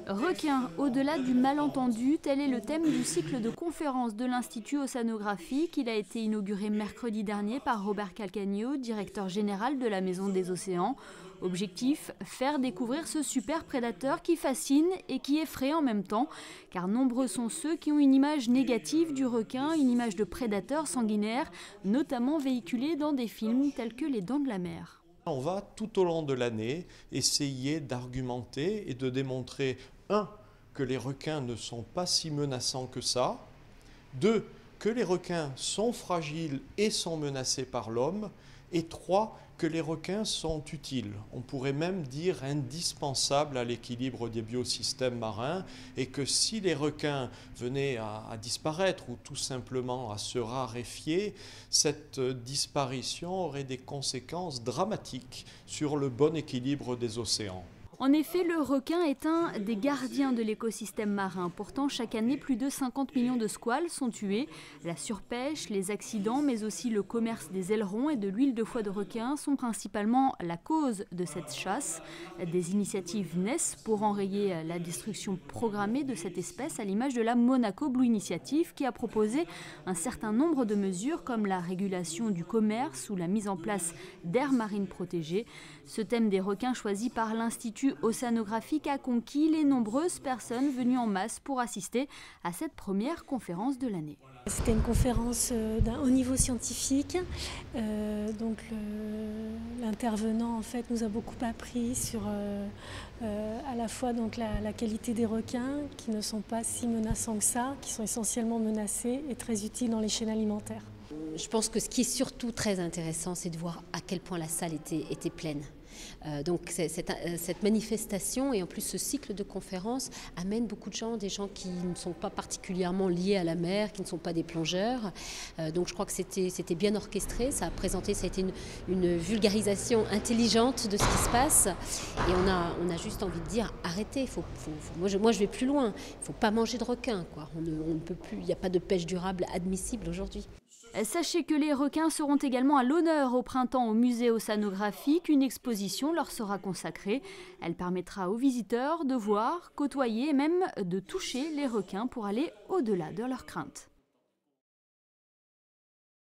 Requin, au-delà du malentendu, tel est le thème du cycle de conférences de l'Institut océanographique. Il a été inauguré mercredi dernier par Robert Calcagno, directeur général de la Maison des Océans. Objectif, faire découvrir ce super prédateur qui fascine et qui effraie en même temps. Car nombreux sont ceux qui ont une image négative du requin, une image de prédateur sanguinaire, notamment véhiculée dans des films tels que Les Dents de la Mer. On va tout au long de l'année essayer d'argumenter et de démontrer, 1, que les requins ne sont pas si menaçants que ça, 2, que les requins sont fragiles et sont menacés par l'homme, et 3, que les requins sont utiles, on pourrait même dire indispensables à l'équilibre des biosystèmes marins, et que si les requins venaient à disparaître ou tout simplement à se raréfier, cette disparition aurait des conséquences dramatiques sur le bon équilibre des océans. En effet, le requin est un des gardiens de l'écosystème marin. Pourtant, chaque année, plus de 50 millions de squales sont tués. La surpêche, les accidents, mais aussi le commerce des ailerons et de l'huile de foie de requin sont principalement la cause de cette chasse. Des initiatives naissent pour enrayer la destruction programmée de cette espèce, à l'image de la Monaco Blue Initiative, qui a proposé un certain nombre de mesures comme la régulation du commerce ou la mise en place d'aires marines protégées. Ce thème des requins choisi par l'Institut océanographique a conquis les nombreuses personnes venues en masse pour assister à cette première conférence de l'année. C'était une conférence d'un haut niveau scientifique, l'intervenant en fait nous a beaucoup appris sur à la fois donc la qualité des requins qui ne sont pas si menaçants que ça, qui sont essentiellement menacés et très utiles dans les chaînes alimentaires. Je pense que ce qui est surtout très intéressant, c'est de voir à quel point la salle était pleine. Donc cette manifestation et en plus ce cycle de conférences amène beaucoup de gens, des gens qui ne sont pas particulièrement liés à la mer, qui ne sont pas des plongeurs. Donc je crois que c'était bien orchestré, ça a été une vulgarisation intelligente de ce qui se passe. Et on a juste envie de dire arrêtez, moi je vais plus loin, il ne faut pas manger de requins, quoi. On ne peut plus, il n'y a pas de pêche durable admissible aujourd'hui. Sachez que les requins seront également à l'honneur au printemps au musée océanographique. Une exposition leur sera consacrée. Elle permettra aux visiteurs de voir, côtoyer et même de toucher les requins pour aller au-delà de leurs craintes.